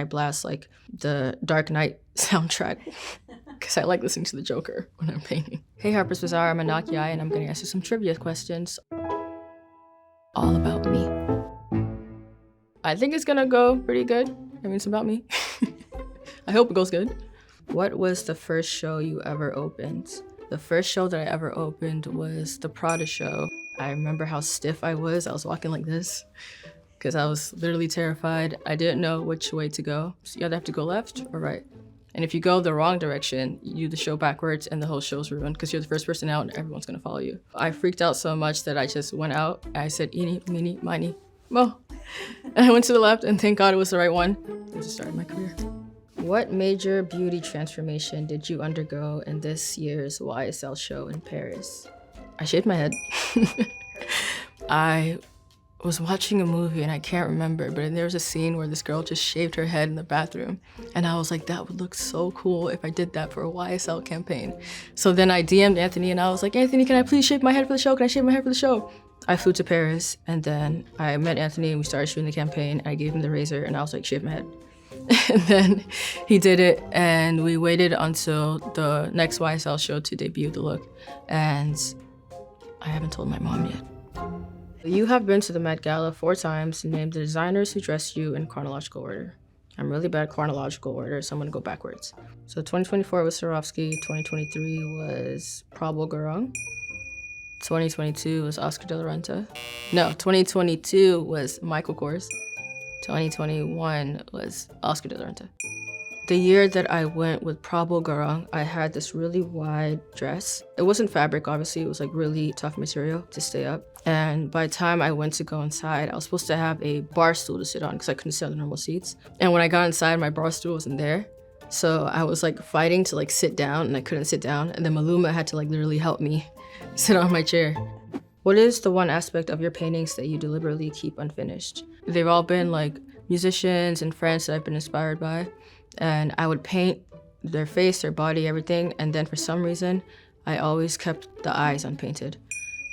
I blast like the Dark Knight soundtrack because I like listening to the Joker when I'm painting. Hey Harper's Bazaar, I'm Anok Yai, and I'm gonna answer some trivia questions all about me. I think it's gonna go pretty good. I mean, it's about me. I hope it goes good. What was the first show you ever opened? The first show that I ever opened was the Prada show. I remember how stiff I was. I was walking like this because I was literally terrified. I didn't know which way to go. So you either have to go left or right. And if you go the wrong direction, you do the show backwards and the whole show's ruined because you're the first person out and everyone's gonna follow you. I freaked out so much that I just went out. I said, eeny, meeny, miny, mo. And I went to the left and thank God it was the right one. It just started my career. What major beauty transformation did you undergo in this year's YSL show in Paris? I shaved my head. I was watching a movie and I can't remember, but there was a scene where this girl just shaved her head in the bathroom. And I was like, that would look so cool if I did that for a YSL campaign. So then I DM'd Anthony and I was like, Anthony, can I please shave my head for the show? Can I shave my head for the show? I flew to Paris and then I met Anthony and we started shooting the campaign. I gave him the razor and I was like, shave my head. And then he did it and we waited until the next YSL show to debut the look. And I haven't told my mom yet. You have been to the Met Gala 4 times and named the designers who dressed you in chronological order. I'm really bad at chronological order, so I'm gonna go backwards. So 2024 was Swarovski, 2023 was Prada. 2022 was Oscar de la Renta. No, 2022 was Michael Kors. 2021 was Oscar de la Renta. The year that I went with Prada, I had this really wide dress. It wasn't fabric, obviously, it was like really tough material to stay up. And by the time I went to go inside, I was supposed to have a bar stool to sit on because I couldn't sit on the normal seats. And when I got inside, my bar stool wasn't there. So I was like fighting to like sit down and I couldn't sit down. And then Maluma had to like literally help me sit on my chair. What is the one aspect of your paintings that you deliberately keep unfinished? They've all been like musicians and friends that I've been inspired by. And I would paint their face, their body, everything. And then for some reason, I always kept the eyes unpainted.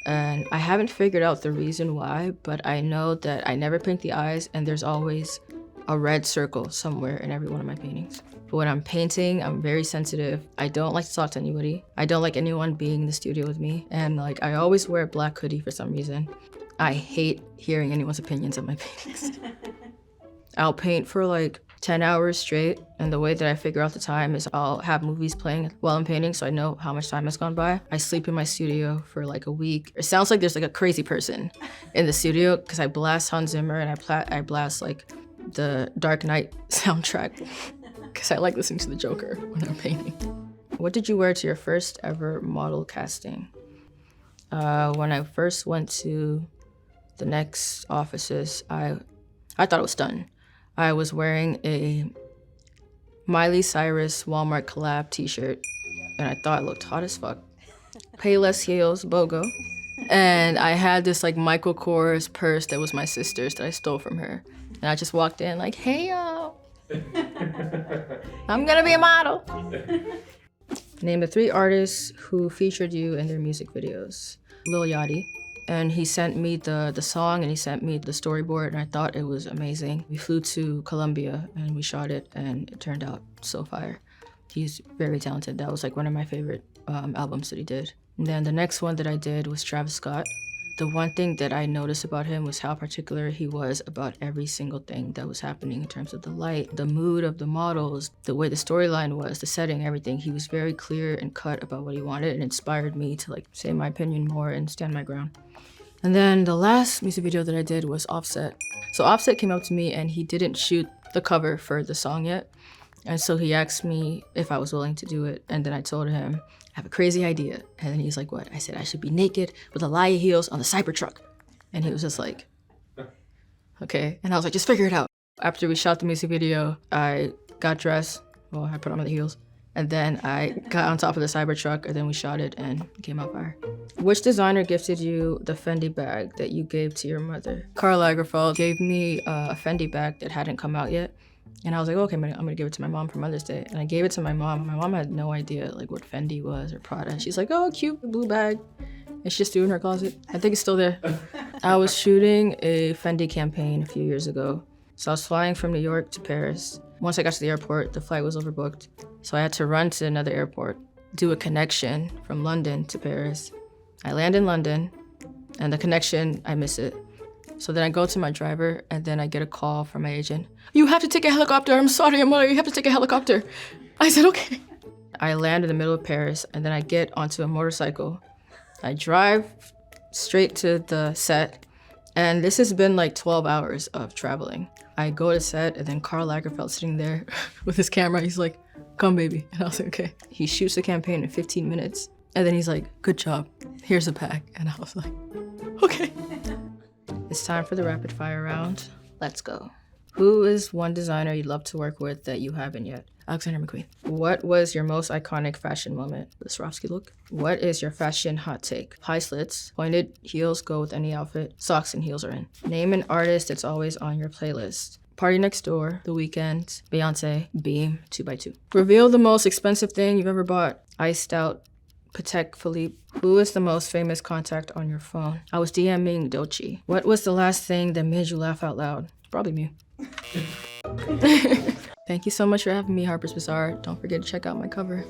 And I haven't figured out the reason why, but I know that I never paint the eyes and there's always a red circle somewhere in every one of my paintings. But when I'm painting, I'm very sensitive. I don't like to talk to anybody. I don't like anyone being in the studio with me. And like, I always wear a black hoodie for some reason. I hate hearing anyone's opinions of my paintings. I'll paint for like 10 hours straight, and the way that I figure out the time is I'll have movies playing while I'm painting so I know how much time has gone by. I sleep in my studio for like a week. It sounds like there's like a crazy person in the studio because I blast Hans Zimmer and I blast like the Dark Knight soundtrack because I like listening to the Joker when I'm painting. What did you wear to your first ever model casting? When I first went to the next offices, I thought it was done. I was wearing a Miley Cyrus Walmart collab t-shirt and I thought it looked hot as fuck. Payless heels, BOGO. And I had this like Michael Kors purse that was my sister's that I stole from her. And I just walked in like, hey y'all, I'm gonna be a model. Name the 3 artists who featured you in their music videos. Lil Yachty. And he sent me the song and he sent me the storyboard and I thought it was amazing. We flew to Colombia and we shot it and it turned out so fire. He's very talented. That was like one of my favorite albums that he did. And then the next one that I did was Travis Scott. The one thing that I noticed about him was how particular he was about every single thing that was happening in terms of the light, the mood of the models, the way the storyline was, the setting, everything. He was very clear and cut about what he wanted and inspired me to like say my opinion more and stand my ground. And then the last music video that I did was Offset. So Offset came up to me and he didn't shoot the cover for the song yet. And so he asked me if I was willing to do it. And then I told him, I have a crazy idea. And then he's like, what? I said, I should be naked with Alaya heels on the Cybertruck. And he was just like, okay. And I was like, just figure it out. After we shot the music video, I got dressed. Well, I put on the heels. And then I got on top of the Cybertruck and then we shot it and it came out fire. Which designer gifted you the Fendi bag that you gave to your mother? Karl Lagerfeld gave me a Fendi bag that hadn't come out yet. And I was like, okay, I'm gonna give it to my mom for Mother's Day. And I gave it to my mom. My mom had no idea like what Fendi was or Prada. And she's like, oh, cute blue bag. And she just threw it in her closet. I think it's still there. I was shooting a Fendi campaign a few years ago. So I was flying from New York to Paris. Once I got to the airport, the flight was overbooked. So I had to run to another airport, do a connection from London to Paris. I land in London, and the connection, I miss it. So then I go to my driver, and then I get a call from my agent. You have to take a helicopter. I'm sorry, you have to take a helicopter. I said, okay. I land in the middle of Paris, and then I get onto a motorcycle. I drive straight to the set, and this has been like 12 hours of traveling. I go to set, and then Karl Lagerfeld sitting there with his camera. He's like, come baby. And I was like, okay. He shoots the campaign in 15 minutes. And then he's like, good job. Here's a pack. And I was like, okay. It's time for the rapid fire round. Let's go. Who is one designer you'd love to work with that you haven't yet? Alexander McQueen. What was your most iconic fashion moment? The Swarovski look. What is your fashion hot take? High slits, pointed heels go with any outfit. Socks and heels are in. Name an artist that's always on your playlist. Party Next Door, The Weeknd, Beyonce, Beam, 2x2. Reveal the most expensive thing you've ever bought. Iced out Patek Philippe. Who is the most famous contact on your phone? I was DMing Doechii. What was the last thing that made you laugh out loud? Probably me. Thank you so much for having me, Harper's Bazaar. Don't forget to check out my cover.